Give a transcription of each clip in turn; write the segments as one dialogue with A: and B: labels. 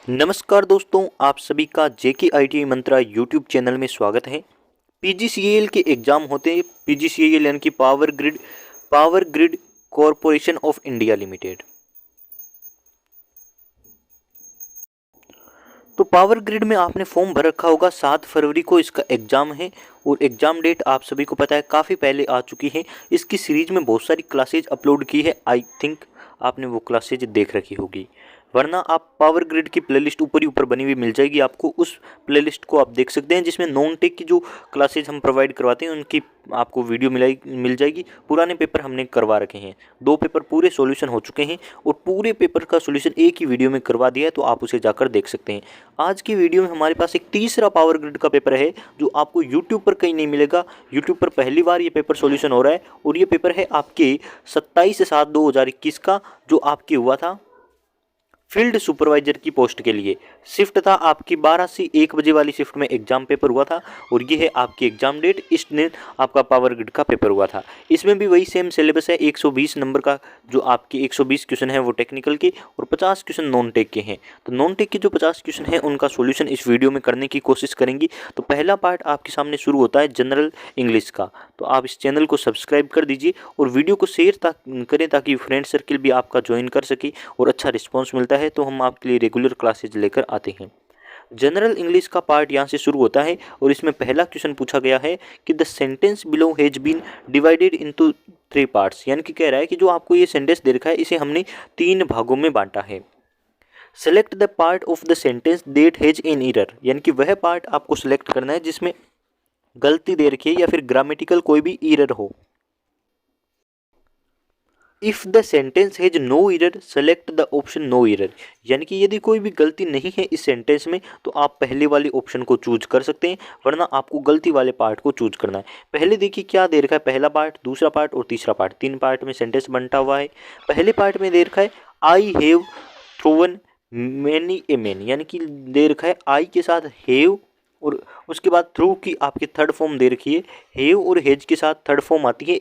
A: नमस्कार दोस्तों, आप सभी का जेके आईटीआई मंत्रा यूट्यूब चैनल में स्वागत है। पीजीसीएल के एग्ज़ाम होते हैं। पीजीसीएल यानी कि power grid corporation of India limited. तो पावर ग्रिड में आपने फॉर्म भर रखा होगा। 7 फरवरी को इसका एग्ज़ाम है और एग्ज़ाम डेट आप सभी को पता है काफ़ी पहले आ चुकी है। इसकी सीरीज़ में बहुत सारी क्लासेज अपलोड की है। आई थिंक आपने वो क्लासेज देख रखी होगी, वरना आप पावर ग्रिड की प्लेलिस्ट ऊपर ही ऊपर बनी हुई मिल जाएगी आपको। उस प्लेलिस्ट को आप देख सकते हैं, जिसमें नॉन टेक की जो क्लासेज हम प्रोवाइड करवाते हैं उनकी आपको वीडियो मिल जाएगी। पुराने पेपर हमने करवा रखे हैं, 2 पेपर पूरे सॉल्यूशन हो चुके हैं और पूरे पेपर का सॉल्यूशन एक ही वीडियो में करवा दिया है, तो आप उसे जाकर देख सकते हैं। आज की वीडियो में हमारे पास एक तीसरा पावर ग्रिड का पेपर है जो आपको यूट्यूब पर कहीं नहीं मिलेगा। यूट्यूब पर पहली बार ये पेपर सॉल्यूशन हो रहा है और ये पेपर है आपके 27/7/2021 का, जो आपके हुआ था फील्ड सुपरवाइजर की पोस्ट के लिए। शिफ्ट था आपकी 12 से 1 बजे वाली शिफ्ट में एग्जाम पेपर हुआ था और ये है आपकी एग्जाम डेट। इस दिन आपका पावर ग्रिड का पेपर हुआ था। इसमें भी वही सेम सिलेबस है, 120 नंबर का। जो आपके 120 क्वेश्चन है वो टेक्निकल के और 50 क्वेश्चन नॉन टेक के हैं। तो नॉन टेक के जो 50 क्वेश्चन हैं उनका सोल्यूशन इस वीडियो में करने की कोशिश करेंगे। तो पहला पार्ट आपके सामने शुरू होता है जनरल इंग्लिश का। तो आप इस चैनल को सब्सक्राइब कर दीजिए और वीडियो को शेयर करें ताकि फ्रेंड सर्किल भी आपका ज्वाइन कर सके और अच्छा रिस्पॉन्स मिलता है तो हम आपके लिए रेगुलर क्लासेज लेकर आते हैं। जनरल इंग्लिश का पार्ट यहाँ से शुरू होता है और इसमें पहला क्वेश्चन पूछा गया है कि the sentence below has been divided into 3 parts. यानी कि कह रहा है कि जो आपको ये सेंटेंस दे रखा है इसे हमने 3 भागों में बांटा है। Select the part of the sentence that has an error. यानी कि वह पार्ट आपको सेलेक्ट करना है जिसमें गलती दे रखी है या फिर ग्रामेटिकल कोई भी एरर हो। If the sentence has no error select the option no error. यानी कि यदि कोई भी गलती नहीं है इस सेंटेंस में तो आप पहले वाले ऑप्शन को चूज कर सकते हैं, वरना आपको गलती वाले पार्ट को चूज करना है। पहले देखिए क्या दे रखा है, पहला पार्ट, दूसरा पार्ट और तीसरा पार्ट, 3 पार्ट में सेंटेंस बनता हुआ है। पहले पार्ट में दे रखा है I have thrown many a man. यानी कि दे रखा है आई के साथ हैव और उसके बाद थ्रू की आपकी थर्ड फॉर्म दे रखी है। हैव और हैज के साथ थर्ड फॉर्म आती है।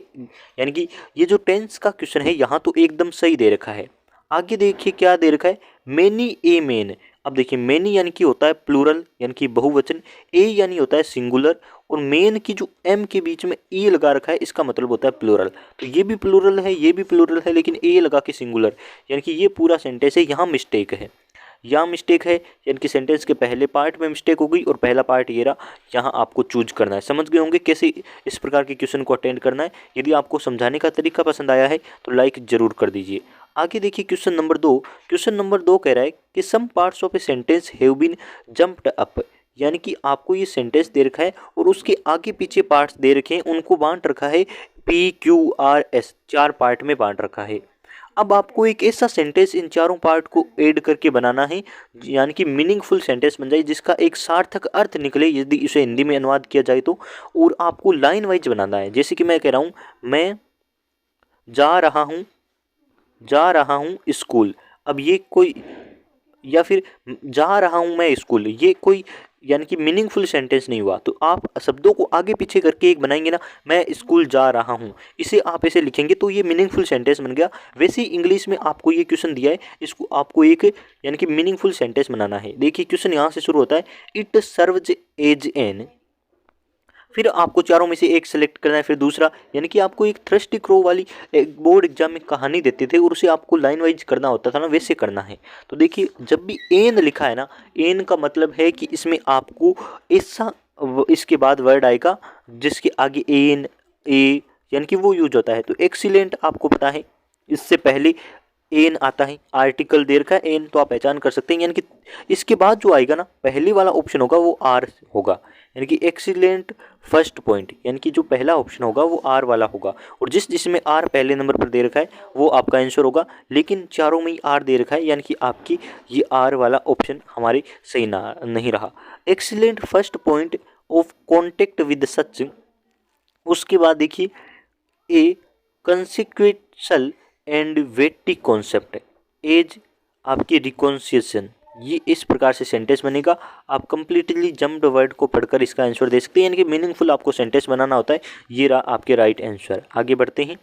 A: यानी कि ये जो टेंस का क्वेश्चन है यहाँ तो एकदम सही दे रखा है। आगे देखिए क्या दे रखा है, मैनी ए मैन। अब देखिए मैनी यानी कि होता है प्लूरल यानी कि बहुवचन, ए यानी होता है सिंगुलर और मेन की जो एम के बीच में ए लगा रखा है इसका मतलब होता है प्लूरल। तो ये भी प्लूरल है, ये भी प्लूरल है, लेकिन ए लगा के सिंगुलर। यानी कि ये पूरा सेंटेंस है, यहाँ मिस्टेक है, यहाँ मिस्टेक है। यानी कि सेंटेंस के पहले पार्ट में मिस्टेक हो गई और पहला पार्ट ये रहा, यहाँ आपको चूज करना है। समझ गए होंगे कैसे इस प्रकार के क्वेश्चन को अटेंड करना है। यदि आपको समझाने का तरीका पसंद आया है तो लाइक जरूर कर दीजिए। आगे देखिए क्वेश्चन नंबर 2। क्वेश्चन नंबर 2 कह रहा है कि some parts of a sentence have been jumped up. यानी कि आपको ये सेंटेंस दे रखा है और उसके आगे पीछे पार्ट्स दे रखे हैं, उनको बांट रखा है PQRS, 4 पार्ट में बांट रखा है। अब आपको एक ऐसा सेंटेंस इन चारों पार्ट को ऐड करके बनाना है, यानी कि मीनिंगफुल सेंटेंस बन जाए जिसका एक सार्थक अर्थ निकले यदि इसे हिंदी में अनुवाद किया जाए तो। और आपको लाइन वाइज बनाना है। जैसे कि मैं कह रहा हूँ मैं जा रहा हूँ स्कूल। अब ये कोई, या फिर जा रहा हूँ मैं स्कूल, ये कोई यानी कि मीनिंगफुल सेंटेंस नहीं हुआ। तो आप शब्दों को आगे पीछे करके एक बनाएंगे ना, मैं स्कूल जा रहा हूँ, इसे आप ऐसे लिखेंगे तो ये मीनिंगफुल सेंटेंस बन गया। वैसे ही इंग्लिश में आपको ये क्वेश्चन दिया है, इसको आपको एक यानी कि मीनिंगफुल सेंटेंस बनाना है। देखिए क्वेश्चन यहाँ से शुरू होता है, इट सर्व्स एज एन। फिर आपको चारों में से एक सेलेक्ट करना है। फिर दूसरा, यानी कि आपको एक थ्रस्टी क्रो वाली एक बोर्ड एग्जाम में कहानी देते थे और उसे आपको लाइन वाइज करना होता था ना, वैसे करना है। तो देखिए जब भी एन लिखा है ना, एन का मतलब है कि इसमें आपको ऐसा इसके बाद वर्ड आएगा जिसके आगे एन ए यानी कि वो यूज होता है। तो एक्सीलेंट आपको पता है, इससे पहले एन आता है, आर्टिकल देर का एन, तो आप पहचान कर सकते हैं। यानी कि इसके बाद जो आएगा ना पहले वाला ऑप्शन होगा वो आर होगा। यानी कि एक्सीलेंट फर्स्ट पॉइंट, यानी कि जो पहला ऑप्शन होगा वो आर वाला होगा और जिसमें आर पहले नंबर पर दे रखा है वो आपका आंसर होगा। लेकिन चारों में ही आर दे रखा है, यानी कि आपकी ये आर वाला ऑप्शन हमारे सही ना नहीं रहा। Excellent first point of contact with such. उसके बाद देखिए ए कंसिक्वेंशल एंड वेटी कॉन्सेप्ट एज आपकी रिकॉन्सिएशन। ये इस प्रकार से सेंटेंस बनेगा। आप कंप्लीटली जम्प्ड वर्ड को पढ़कर इसका आंसर दे सकते हैं, यानी कि मीनिंगफुल आपको सेंटेंस बनाना होता है। ये रहा आपके राइट आंसर। आगे बढ़ते हैं।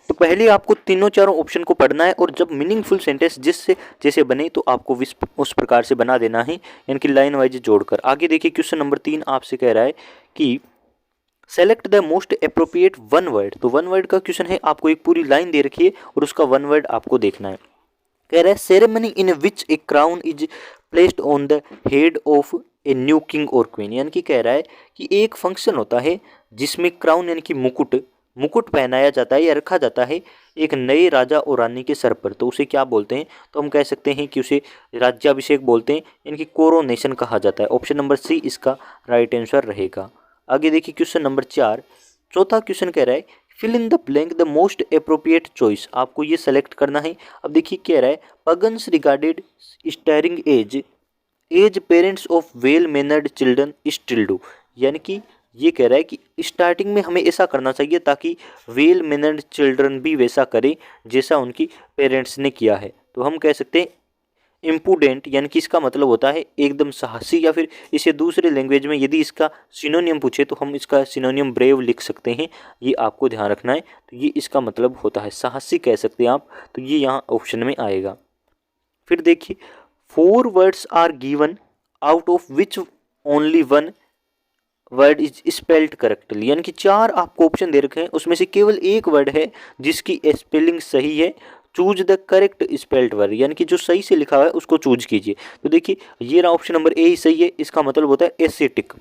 A: तो पहले आपको तीनों चारों ऑप्शन को पढ़ना है और जब मीनिंगफुल सेंटेंस जिससे जैसे बने तो आपको उस प्रकार से बना देना है, यानी कि लाइन वाइज जोड़कर। आगे देखिए क्वेश्चन नंबर 3 आपसे कह रहा है कि select the most appropriate one word. तो वन वर्ड का क्वेश्चन है, आपको एक पूरी लाइन दे रखी है और उसका वन वर्ड आपको देखना है। कह रहा है ceremony in which A crown is placed on the head of a new king और क्वीन, यानी कि कह रहा है कि एक फंक्शन होता है जिसमें क्राउन यानी कि मुकुट पहनाया जाता है या रखा जाता है एक नए राजा और रानी के सर पर। तो उसे क्या बोलते हैं? तो हम कह सकते हैं कि उसे राज्याभिषेक बोलते हैं, यानी कि कोरोनेशन कहा जाता है। ऑप्शन नंबर सी इसका राइट आंसर रहेगा। आगे देखिए क्वेश्चन नंबर 4, चौथा क्वेश्चन कह रहा है fill in the blank the most appropriate choice. आपको ये सेलेक्ट करना है। अब देखिए कह रहा है pagans regarded staring as parents of well mannered children still do, यानी कि ये कह रहा है कि स्टार्टिंग में हमें ऐसा करना चाहिए ताकि वेल मैनर्ड चिल्ड्रन भी वैसा करें जैसा उनकी पेरेंट्स ने किया है। तो हम कह सकते हैं इम्पुडेंट, यानी कि इसका मतलब होता है एकदम साहसी, या फिर इसे दूसरे लैंग्वेज में यदि इसका सिनोनियम पूछे तो हम इसका सिनोनियम ब्रेव लिख सकते हैं। ये आपको ध्यान रखना है। तो ये इसका मतलब होता है साहसी कह सकते हैं आप, तो ये यहाँ ऑप्शन में आएगा। फिर देखिए 4 words are given out of which only one word is spelled correctly, यानी कि 4 आपको ऑप्शन दे रखे हैं, उसमें से केवल एक वर्ड है जिसकी स्पेलिंग सही है। Choose the correct spelled word, यानी कि जो सही से लिखा हुआ है उसको चूज कीजिए। तो देखिए ये रहा ऑप्शन नंबर ए ही सही है। इसका मतलब होता है एसिटिक।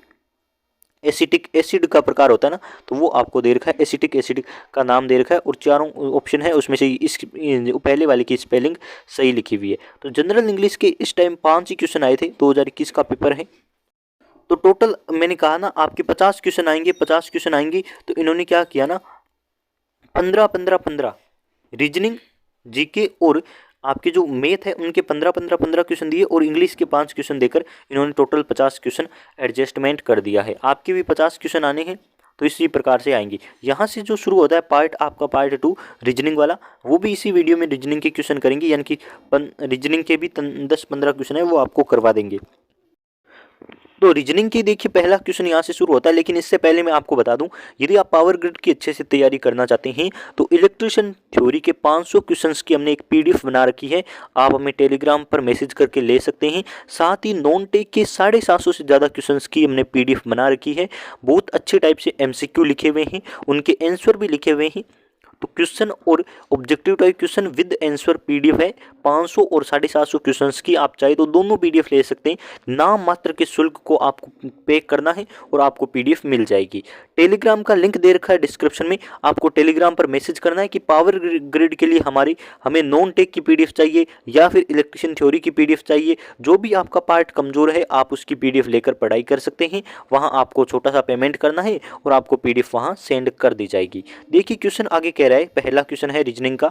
A: एसिटिक एसिड का प्रकार होता है ना, तो वो आपको दे रखा है, एसिटिक एसिड का नाम दे रखा है। और चारों ऑप्शन है उसमें से इस पहले वाले की स्पेलिंग सही लिखी हुई है। तो जनरल इंग्लिश के इस टाइम 5 ही क्वेश्चन आए थे, 2021 का पेपर है। तो टोटल मैंने कहा ना आपके 50 क्वेश्चन आएंगे, 50 क्वेश्चन आएंगे। तो इन्होंने क्या किया ना 15 रीजनिंग, जीके और आपके जो मैथ है उनके 15 क्वेश्चन दिए और इंग्लिश के 5 क्वेश्चन देकर इन्होंने टोटल 50 क्वेश्चन एडजस्टमेंट कर दिया है। आपके भी 50 क्वेश्चन आने हैं, तो इसी प्रकार से आएंगे। यहाँ से जो शुरू होता है पार्ट आपका पार्ट 2 रीजनिंग वाला, वो भी इसी वीडियो में रीजनिंग के क्वेश्चन करेंगे, यानी कि रीजनिंग के भी 10-15 क्वेश्चन है वो आपको करवा देंगे। तो रीजनिंग की देखिए पहला क्वेश्चन यहाँ से शुरू होता है, लेकिन इससे पहले मैं आपको बता दूं यदि आप पावर ग्रिड की अच्छे से तैयारी करना चाहते हैं तो इलेक्ट्रिशियन थ्योरी के 500 क्वेश्चंस की हमने एक पीडीएफ बना रखी है। आप हमें टेलीग्राम पर मैसेज करके ले सकते हैं। साथ ही नॉन टेक के 750 से ज़्यादा क्वेश्चंस की हमने पीडीएफ बना रखी है। बहुत अच्छे टाइप से एमसीक्यू लिखे हुए हैं, उनके आंसर भी लिखे हुए हैं। तो क्वेश्चन और objective type question with answer PDF है 500 और 750 क्वेश्चंस की। आप चाहे तो दोनों पीडीएफ ले सकते हैं। नाम मात्र के शुल्क को आपको पे करना है और आपको पीडीएफ मिल जाएगी। टेलीग्राम का लिंक दे रखा है डिस्क्रिप्शन में, आपको टेलीग्राम पर मैसेज करना है कि पावर ग्रिड के लिए हमें नॉन टेक की पीडीएफ चाहिए या फिर इलेक्ट्रिशियन थ्योरी की पीडीएफ चाहिए। जो भी आपका पार्ट कमजोर है आप उसकी पीडीएफ लेकर पढ़ाई कर सकते हैं। वहाँ आपको छोटा सा पेमेंट करना है और आपको पीडीएफ वहाँ सेंड कर दी जाएगी। देखिए क्वेश्चन आगे कह रहा है, पहला क्वेश्चन है रीजनिंग का।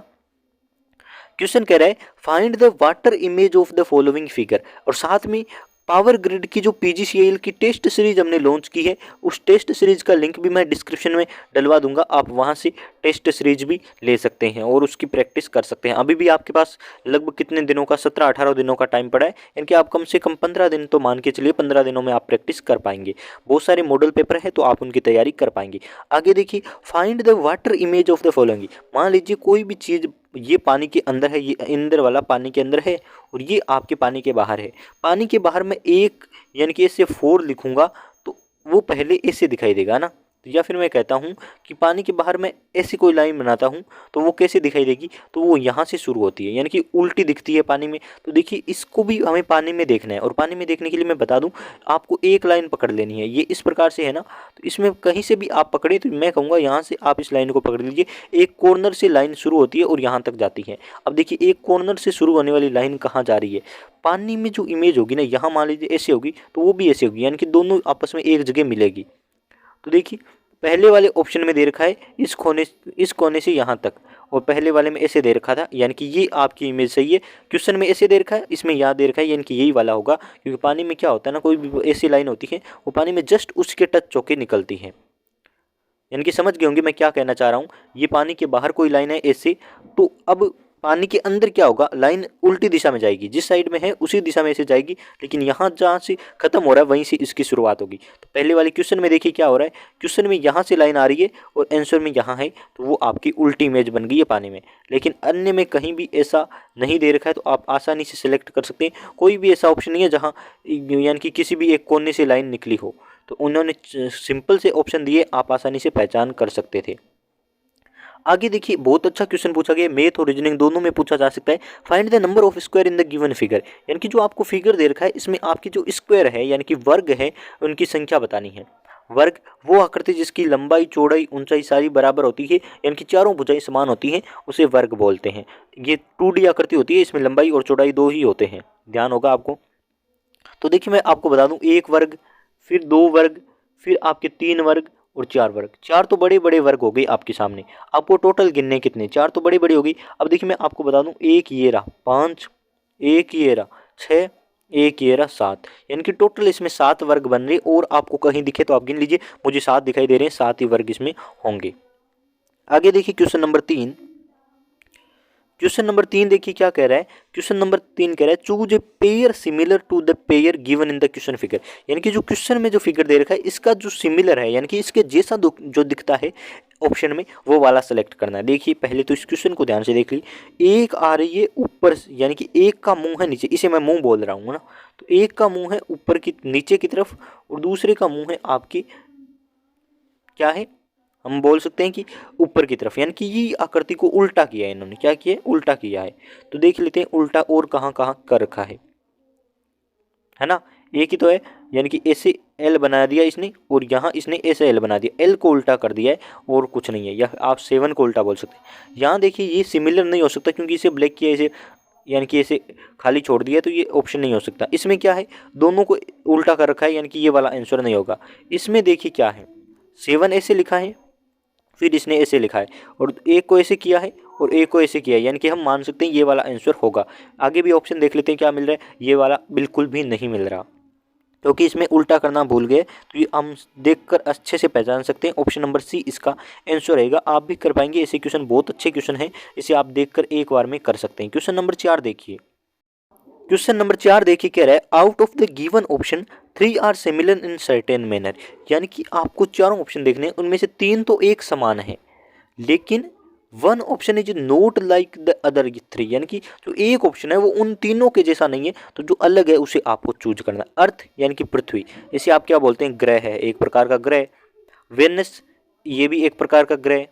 A: क्वेश्चन कह रहा है find the water image of the following figure, और साथ में पावर ग्रिड की जो पीजीसीएल की टेस्ट सीरीज हमने लॉन्च की है उस टेस्ट सीरीज का लिंक भी मैं डिस्क्रिप्शन में डलवा दूंगा। आप वहां से टेस्ट सीरीज भी ले सकते हैं और उसकी प्रैक्टिस कर सकते हैं। अभी भी आपके पास लगभग कितने दिनों का 17-18 दिनों का टाइम पड़ा है, यानी कि आप कम से कम 15 दिन तो मान के चलिए 15 दिनों में आप प्रैक्टिस कर पाएंगे। बहुत सारे मॉडल पेपर है तो आप उनकी तैयारी कर पाएंगे। आगे देखिए find the water image of the following. मान लीजिए कोई भी चीज़ ये पानी के अंदर है, ये अंदर वाला पानी के अंदर है और ये आपके पानी के बाहर है। पानी के बाहर में एक यानी कि इससे 4 लिखूंगा तो वो पहले ऐसे दिखाई देगा ना, तो या फिर मैं कहता हूँ कि पानी के बाहर मैं ऐसी कोई लाइन बनाता हूँ तो वो कैसे दिखाई देगी, तो वो यहाँ से शुरू होती है यानी कि उल्टी दिखती है पानी में। तो देखिए इसको भी हमें पानी में देखना है और पानी में देखने के लिए मैं बता दूँ आपको एक लाइन पकड़ लेनी है। ये इस प्रकार से है ना, तो इसमें कहीं से भी आप पकड़े तो मैं कहूँगा यहाँ से आप इस लाइन को पकड़ लीजिए। एक कॉर्नर से लाइन शुरू होती है और यहाँ तक जाती है। अब देखिए एक कॉर्नर से शुरू होने वाली लाइन कहाँ जा रही है, पानी में जो इमेज होगी ना यहाँ मान लीजिए ऐसे होगी तो वो भी ऐसे होगी, यानी कि दोनों आपस में एक जगह मिलेगी। तो देखिए पहले वाले ऑप्शन में दे रखा है इस कोने से यहाँ तक, और पहले वाले में ऐसे दे रखा था, यानी कि ये आपकी इमेज सही है। क्वेश्चन में ऐसे दे रखा है, इसमें यहाँ दे रखा है, यानी कि यही वाला होगा। क्योंकि पानी में क्या होता है ना, कोई भी ऐसी लाइन होती है वो पानी में जस्ट उसके टच होके निकलती है। यानी कि समझ गए होंगे मैं क्या कहना चाह रहा हूँ। ये पानी के बाहर कोई लाइन है ऐसे, तो अब पानी के अंदर क्या होगा, लाइन उल्टी दिशा में जाएगी, जिस साइड में है उसी दिशा में से जाएगी, लेकिन यहाँ जहाँ से खत्म हो रहा है वहीं से इसकी शुरुआत होगी। तो पहले वाले क्वेश्चन में देखिए क्या हो रहा है, क्वेश्चन में यहाँ से लाइन आ रही है और आंसर में यहाँ है, तो वो आपकी उल्टी इमेज बन गई है पानी में। लेकिन अन्य में कहीं भी ऐसा नहीं दे रखा है, तो आप आसानी से सिलेक्ट कर सकते हैं। कोई भी ऐसा ऑप्शन नहीं है जहाँ यानी कि किसी भी एक कोने से लाइन निकली हो, तो उन्होंने सिंपल से ऑप्शन दिए, आप आसानी से पहचान कर सकते थे। आगे देखिए बहुत अच्छा क्वेश्चन पूछा गया, मैथ और रीजनिंग दोनों में पूछा जा सकता है। Find the number of square in the given figure, यानी कि जो आपको फिगर दे रखा है इसमें आपकी जो स्क्वायर है यानी कि वर्ग है उनकी संख्या बतानी है। वर्ग वो आकृति जिसकी लंबाई चौड़ाई ऊंचाई सारी बराबर होती है, यानी कि चारों भुजाएं समान होती हैं, उसे वर्ग बोलते हैं। ये 2D आकृति होती है, इसमें लंबाई और चौड़ाई 2 ही होते हैं, ध्यान होगा आपको। तो देखिए मैं आपको बता दूं, 1 वर्ग, फिर 2 वर्ग, फिर आपके 3 वर्ग और 4 वर्ग। 4 तो बड़े बड़े वर्ग हो गए आपके सामने। आपको टोटल गिनने कितने, 4 तो बड़े बड़े हो गई। अब देखिए मैं आपको बता दूं, 1 ये रहा 5, 1 ये रहा 6, 1 ये रहा 7, यानी कि टोटल इसमें 7 वर्ग बन रहे। और आपको कहीं दिखे तो आप गिन लीजिए, मुझे 7 दिखाई दे रहे हैं, 7 ही वर्ग इसमें होंगे। आगे देखिए क्वेश्चन नंबर 3। क्वेश्चन नंबर 3 देखिए क्या कह रहा है। क्वेश्चन नंबर 3 कह रहा है choose a pair similar to the pair given in the question figure, यानी कि जो क्वेश्चन में जो फिगर दे रखा है इसका जो सिमिलर है, यानी कि इसके जैसा जो दिखता है ऑप्शन में, वो वाला सेलेक्ट करना है। देखिए पहले तो इस क्वेश्चन को ध्यान से देख ली। एक आ रही है ऊपर, यानी कि एक का मुंह है नीचे, इसे मैं मुंह बोल रहा हूँ ना, तो एक का मुंह है ऊपर की नीचे की तरफ और दूसरे का मुंह है आपकी क्या है, हम बोल सकते हैं कि ऊपर की तरफ, यानी कि ये आकृति को उल्टा किया है इन्होंने। क्या किया है, उल्टा किया है। तो देख लेते हैं उल्टा और कहाँ कहाँ कर रखा है ना। एक ही तो है, यानी कि ऐसे एल बना दिया इसने और यहाँ इसने ऐसे एल बना दिया, एल को उल्टा कर दिया है और कुछ नहीं है, या आप 7 को उल्टा बोल सकते हैं। यहाँ देखिए ये सिमिलर नहीं हो सकता क्योंकि इसे ब्लैक किया, इसे यानी कि इसे खाली छोड़ दिया, तो ये ऑप्शन नहीं हो सकता। इसमें क्या है, दोनों को उल्टा कर रखा है, यानी कि ये वाला आंसर नहीं होगा। इसमें देखिए क्या है, 7 ऐसे लिखा है, फिर इसने ऐसे लिखा है और एक को ऐसे किया है और एक को ऐसे किया है, यानी कि हम मान सकते हैं ये वाला आंसर होगा। आगे भी ऑप्शन देख लेते हैं क्या मिल रहा है, ये वाला बिल्कुल भी नहीं मिल रहा क्योंकि इसमें उल्टा करना भूल गए। तो ये हम देखकर अच्छे से पहचान सकते हैं, ऑप्शन नंबर सी इसका आंसर रहेगा। आप भी कर पाएंगे, ऐसे क्वेश्चन बहुत अच्छे क्वेश्चन हैं, इसे आप देखकर एक बार में कर सकते हैं। क्वेश्चन नंबर 4 देखिए। क्वेश्चन नंबर 4 देखिए कह रहा है out of the given option 3 are similar in certain manner, यानी कि आपको चारों ऑप्शन देखने हैं, उनमें से 3 तो एक समान है, लेकिन 1 option is not like the other 3, यानी कि जो एक ऑप्शन है वो उन तीनों के जैसा नहीं है, तो जो अलग है उसे आपको चूज करना है। अर्थ यानी कि पृथ्वी, इसे आप क्या बोलते हैं, ग्रह है, एक प्रकार का ग्रह। वेनस ये भी एक प्रकार का ग्रह।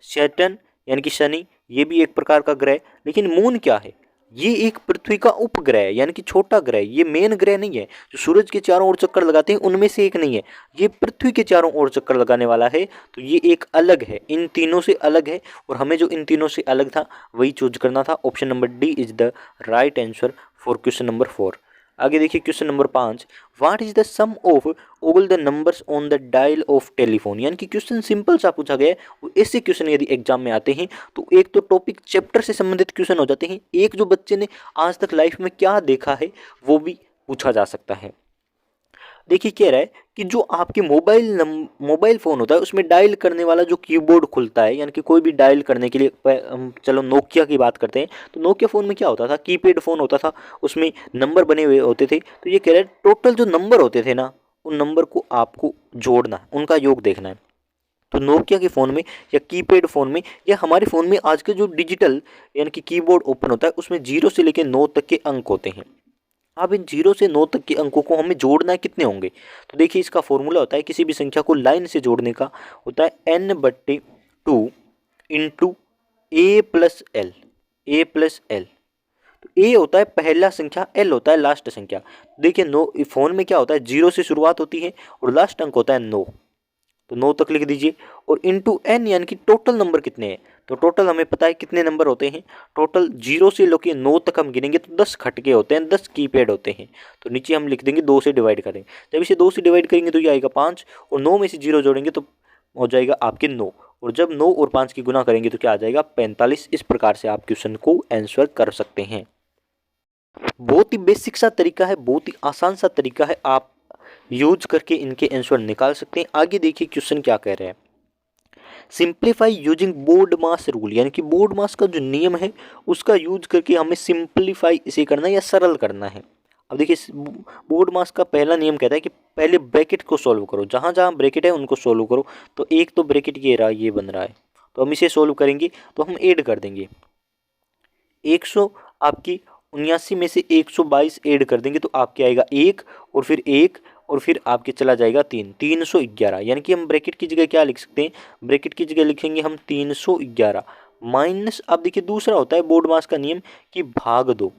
A: सैटर्न यानी कि शनि, ये भी एक प्रकार का ग्रह। लेकिन मून क्या है, ये एक पृथ्वी का उपग्रह है, यानी कि छोटा ग्रह, ये मेन ग्रह नहीं है। जो सूरज के चारों ओर चक्कर लगाते हैं उनमें से एक नहीं है, ये पृथ्वी के चारों ओर चक्कर लगाने वाला है, तो ये एक अलग है, इन तीनों से अलग है। और हमें जो इन तीनों से अलग था वही चूज करना था। Option number D is the right answer for question number 4। आगे देखिए question number 5, what is the sum of all the numbers on the dial of telephone, यानी कि क्वेश्चन सिंपल सा पूछा गया है। ऐसे क्वेश्चन यदि एग्जाम में आते हैं तो एक तो टॉपिक चैप्टर से संबंधित क्वेश्चन हो जाते हैं, एक जो बच्चे ने आज तक लाइफ में क्या देखा है वो भी पूछा जा सकता है। देखिए कह रहा है कि जो आपके मोबाइल फ़ोन होता है उसमें डायल करने वाला जो कीबोर्ड खुलता है, यानी कि कोई भी डायल करने के लिए, हम चलो नोकिया की बात करते हैं, तो नोकिया फ़ोन में क्या होता था, कीपैड फ़ोन होता था, उसमें नंबर बने हुए होते थे। तो ये कह रहा है टोटल जो नंबर होते थे ना, उन नंबर को आपको जोड़ना है, उनका योग देखना है। तो नोकिया के फ़ोन में या कीपैड फ़ोन में या हमारे फ़ोन में आज के जो डिजिटल यानी कि कीबोर्ड ओपन होता है उसमें 0 से लेकर 9 तक के अंक होते हैं। अब इन 0 से 9 तक के अंकों को हमें जोड़ना है, कितने होंगे, तो देखिए इसका फॉर्मूला होता है, किसी भी संख्या को लाइन से जोड़ने का होता है n/2 इंटू ए प्लस एल। ए प्लस एल, तो ए होता है पहला संख्या, एल होता है लास्ट संख्या। देखिए नो फोन में क्या होता है, 0 से शुरुआत होती है और लास्ट अंक होता है 9, तो 9 तक लिख दीजिए। और इंटू एन यानी कि टोटल नंबर कितने हैं, तो टोटल हमें पता है कितने नंबर होते हैं, टोटल 0 से लेकर 9 तक हम गिनेंगे तो 10 खटके होते हैं, 10 कीपैड होते हैं। तो नीचे हम लिख देंगे 2 से डिवाइड करेंगे, जब इसे 2 से डिवाइड करेंगे तो ये आएगा 5 और 9 में से 0 जोड़ेंगे तो हो जाएगा आपके 9, और जब 9 और 5 की गुना करेंगे तो क्या आ जाएगा 45। इस प्रकार से आप क्वेश्चन को आंसर कर सकते हैं। बहुत ही बेसिक सा तरीका है, बहुत ही आसान सा तरीका है, आप यूज करके इनके आंसर निकाल सकते हैं। आगे देखिए क्वेश्चन क्या कह रहे हैं, सिंप्लीफाई यूजिंग बोर्ड मास रूल, यानी कि बोर्ड मास का जो नियम है उसका यूज करके हमें सिंप्लीफाई इसे करना है या सरल करना है। अब देखिए बोर्ड मास का पहला नियम कहता है कि पहले ब्रैकेट को सॉल्व करो, जहाँ जहाँ ब्रैकेट है उनको सॉल्व करो। तो एक तो ब्रैकेट ये रहा, ये बन रहा है, तो हम इसे सॉल्व करेंगे तो हम ऐड कर देंगे 100 आपकी 79 में से 122 ऐड कर देंगे तो आपके आएगा 1 और फिर 1 और फिर आपके चला जाएगा 311, यानी कि हम ब्रैकेट की जगह क्या लिख सकते हैं, ब्रैकेट की जगह लिखेंगे हम 311 माइनस, अब देखिए दूसरा होता है बोर्ड मास का नियम कि भाग दो,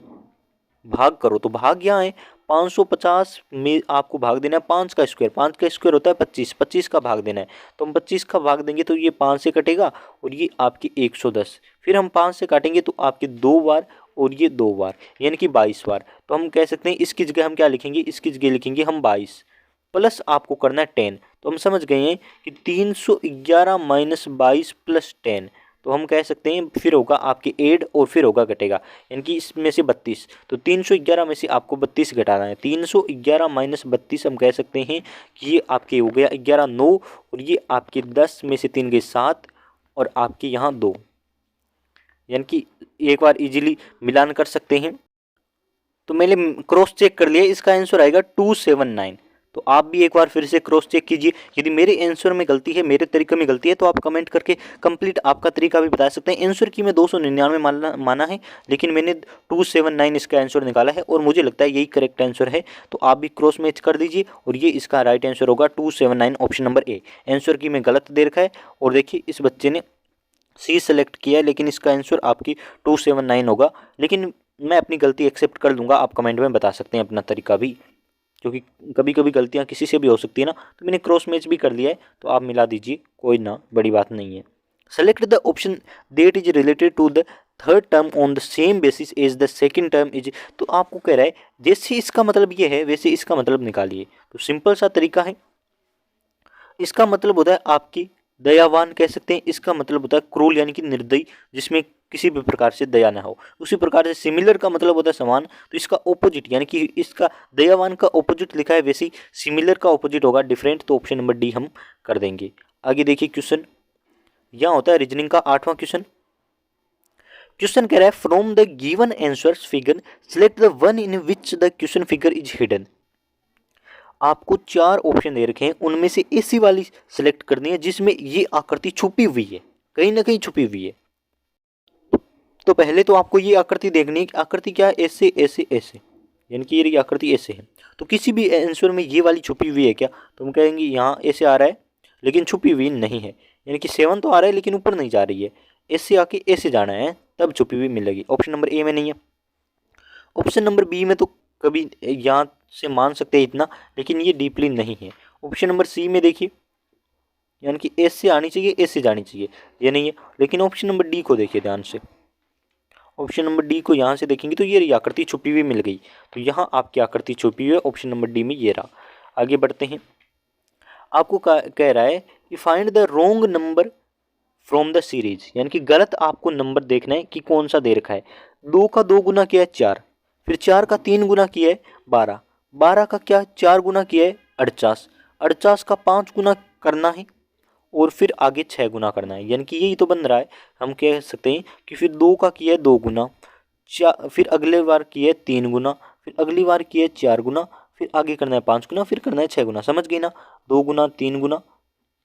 A: भाग करो, तो भाग यहाँ है 550 में आपको भाग देना है 5 का स्क्वायर, 5 का स्क्वायर होता है 25, 25 का भाग देना है, तो हम 25 का भाग देंगे तो ये 5 से कटेगा और ये आपकी 110, फिर हम 5 से काटेंगे तो आपके 2 बार और ये 2 बार, यानी कि 22 बार। तो हम कह सकते हैं इसकी जगह हम क्या लिखेंगे, इसकी जगह लिखेंगे हम 22 प्लस आपको करना है 10। तो हम समझ गए हैं कि 311 माइनस 22 प्लस 10, तो हम कह सकते हैं फिर होगा आपके ऐड और फिर होगा घटेगा, यानी कि इसमें से 32, तो 311 में से आपको 32 घटाना है, 311 माइनस 32 हम कह सकते हैं कि ये आपके हो गया 11 9 और ये आपके 10 में से 3 गए 7 और आपके यहाँ 2, यानी कि एक बार इजीली मिलान कर सकते हैं। तो मैंने क्रॉस चेक कर लिया, इसका आंसर आएगा 279। तो आप भी एक बार फिर से क्रॉस चेक कीजिए, यदि मेरे आंसर में गलती है, मेरे तरीके में गलती है तो आप कमेंट करके कंप्लीट आपका तरीका भी बता सकते हैं। आंसर की मैं 299 माना है, लेकिन मैंने 279 इसका आंसर निकाला है और मुझे लगता है यही करेक्ट आंसर है। तो आप भी क्रॉस मैच कर दीजिए और ये इसका राइट आंसर होगा 279, ऑप्शन नंबर ए। आंसर की मैं गलत दे रखा है और देखिए इस बच्चे ने सी सेलेक्ट किया है, लेकिन इसका आंसर आपकी 279 होगा। लेकिन मैं अपनी गलती एक्सेप्ट कर लूँगा, आप कमेंट में बता सकते हैं अपना तरीका भी, क्योंकि कभी कभी गलतियाँ किसी से भी हो सकती है ना। तो मैंने क्रॉस मैच भी कर लिया है, तो आप मिला दीजिए, कोई ना बड़ी बात नहीं है। Select the option that is related to the third term on the same basis as the second term is. तो आपको कह रहा है जैसे इसका मतलब ये है वैसे इसका मतलब निकालिए। तो सिंपल सा तरीका है, इसका मतलब होता है आपकी दयावान कह सकते हैं, इसका मतलब होता है क्रूल यानी कि निर्दयी, जिसमें किसी भी प्रकार से दया ना हो। उसी प्रकार से सिमिलर का मतलब होता है समान, तो इसका ऑपोजिट यानी कि इसका दयावान का ऑपोजिट लिखा है, वैसे ही सिमिलर का ऑपोजिट होगा डिफरेंट, तो ऑप्शन नंबर डी हम कर देंगे। आगे देखिए क्वेश्चन, यहाँ होता है रीजनिंग का 8वां क्वेश्चन। क्वेश्चन कह रहा है from the given answers figure select the one in which the question figure is hidden. आपको 4 ऑप्शन दे रखे हैं, उनमें से ऐसी वाली सिलेक्ट करनी है जिसमें ये आकृति छुपी हुई है, कहीं ना कहीं छुपी हुई है। तो पहले तो आपको ये आकृति देखनी है कि आकृति क्या है, ऐसे ऐसे ऐसे, यानी कि ये आकृति ऐसे है। तो किसी भी आंसर में ये वाली छुपी हुई है क्या, तो हम कहेंगे यहाँ ऐसे आ रहा है लेकिन छुपी हुई नहीं है, यानी कि 7 तो आ रहा है लेकिन ऊपर नहीं जा रही है, ऐसे आके ऐसे जाना है तब छुपी हुई मिलेगी। ऑप्शन नंबर ए में नहीं है। ऑप्शन नंबर बी में तो कभी यहाँ से मान सकते हैं इतना, लेकिन ये डीपली नहीं है। ऑप्शन नंबर सी में देखिए, यानी कि ऐसे आनी चाहिए ऐसे जानी चाहिए, ये नहीं है। लेकिन ऑप्शन नंबर डी को देखिए ध्यान से, ऑप्शन नंबर डी को यहाँ से देखेंगे तो ये आकृति छुपी हुई मिल गई, तो यहाँ आपकी आकृति छुपी हुई है, ऑप्शन नंबर डी में ये रहा। आगे बढ़ते हैं, आपको कह रहा है कि find the wrong number from the series, यानी कि गलत आपको नंबर देखना है कि कौन सा दे रखा है। 2 का 2 गुना किया है 4, फिर 4 का 3 गुना किया है 12, 12 का क्या 4 गुना किया है 48, 48 का 5 गुना करना है और फिर आगे 6 गुना करना है, यानी कि यही तो बन रहा है। हम कह सकते हैं कि फिर 2 का किया है 2 गुना, फिर अगले बार किया है 3 गुना, फिर अगली बार किया है 4 गुना, फिर आगे करना है 5 गुना, फिर करना है 6 गुना। समझ गई ना, 2 गुना 3 गुना,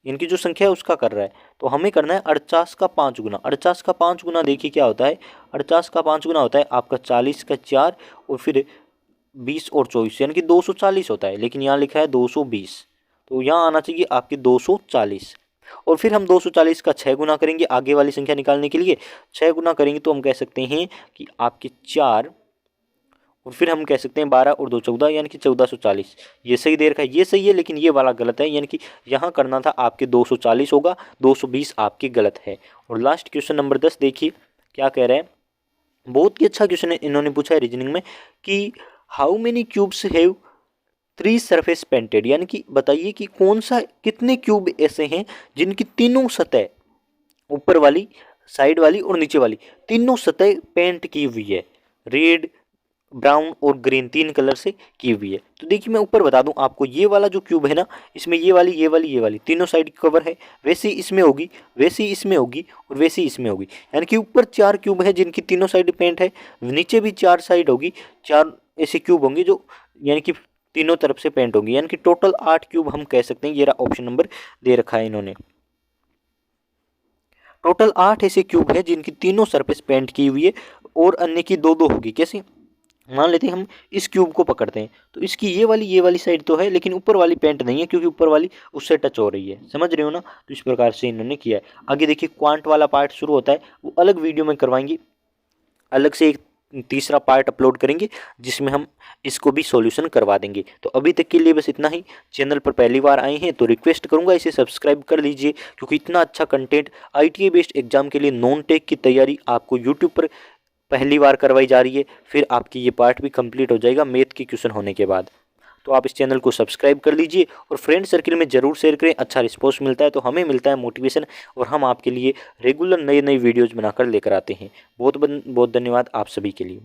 A: इनकी जो संख्या है उसका कर रहा है, तो हमें करना है 48 का 5 गुना। 48 का 5 गुना देखिए क्या होता है, 48 का 5 गुना होता है आपका 40 का 4 और फिर 20 और 24, यानी कि 240 होता है, लेकिन यहाँ लिखा है 220, तो यहाँ आना चाहिए आपके 240। और फिर हम 240 का 6 गुना करेंगे आगे वाली संख्या निकालने के लिए, 6 गुना करेंगे तो हम कह सकते हैं कि आपके 4 और फिर हम कह सकते हैं 12 और 2 14, यानी कि 1440। ये सही दे रखा है, ये सही है, लेकिन ये वाला गलत है, यानी कि यहाँ करना था आपके 240 होगा, 220 आपके गलत है। और लास्ट क्वेश्चन नंबर 10 देखिए क्या कह रहे हैं, बहुत ही अच्छा क्वेश्चन इन्होंने पूछा है रीजनिंग में कि how many cubes have 3 surface painted, यानी कि बताइए कि कौन सा कितने क्यूब ऐसे हैं जिनकी तीनों सतह, ऊपर वाली, साइड वाली और नीचे वाली, तीनों सतह पेंट की हुई है, रेड ब्राउन और ग्रीन 3 कलर से की हुई है। तो देखिए मैं ऊपर बता दूं आपको, ये वाला जो क्यूब है ना, इसमें ये वाली तीनों साइड कवर है, वैसे ही इसमें होगी, वैसे ही इसमें होगी और वैसे ही इसमें होगी। यानी कि ऊपर 4 क्यूब है जिनकी तीनों साइड पेंट है, नीचे भी 4 साइड होगी, 4 ऐसे क्यूब होंगे जो यानी कि तीनों तरफ से पेंट होंगी, यानी कि टोटल 8 क्यूब हम कह सकते हैं। ये रहा ऑप्शन नंबर दे रखा है इन्होंने। टोटल 8 ऐसे क्यूब है जिनकी तीनों सरफेस पेंट की हुई है और अन्य की 2-2 होगी। कैसे? मान लेते हैं हम इस क्यूब को पकड़ते हैं, तो इसकी ये वाली साइड तो है, लेकिन ऊपर वाली पेंट नहीं है क्योंकि ऊपर वाली उससे टच हो रही है। समझ रहे हो ना? तो इस प्रकार से इन्होंने किया है। आगे देखिए क्वांट वाला पार्ट शुरू होता है, वो अलग वीडियो में करवाएंगे, अलग से एक तीसरा पार्ट अपलोड करेंगे जिसमें हम इसको भी सॉल्यूशन करवा देंगे। तो अभी तक के लिए बस इतना ही। चैनल पर पहली बार आए हैं तो रिक्वेस्ट करूंगा इसे सब्सक्राइब कर लीजिए, क्योंकि इतना अच्छा कंटेंट ITA बेस्ड एग्जाम के लिए नॉन टेक की तैयारी आपको यूट्यूब पर पहली बार करवाई जा रही है। फिर आपकी ये पार्ट भी कंप्लीट हो जाएगा मैथ के क्वेश्चन होने के बाद। तो आप इस चैनल को सब्सक्राइब कर लीजिए और फ्रेंड सर्किल में ज़रूर शेयर करें। अच्छा रिस्पॉन्स मिलता है तो हमें मिलता है मोटिवेशन, और हम आपके लिए रेगुलर नई नई वीडियोज़ बनाकर लेकर आते हैं। बहुत बहुत धन्यवाद आप सभी के लिए।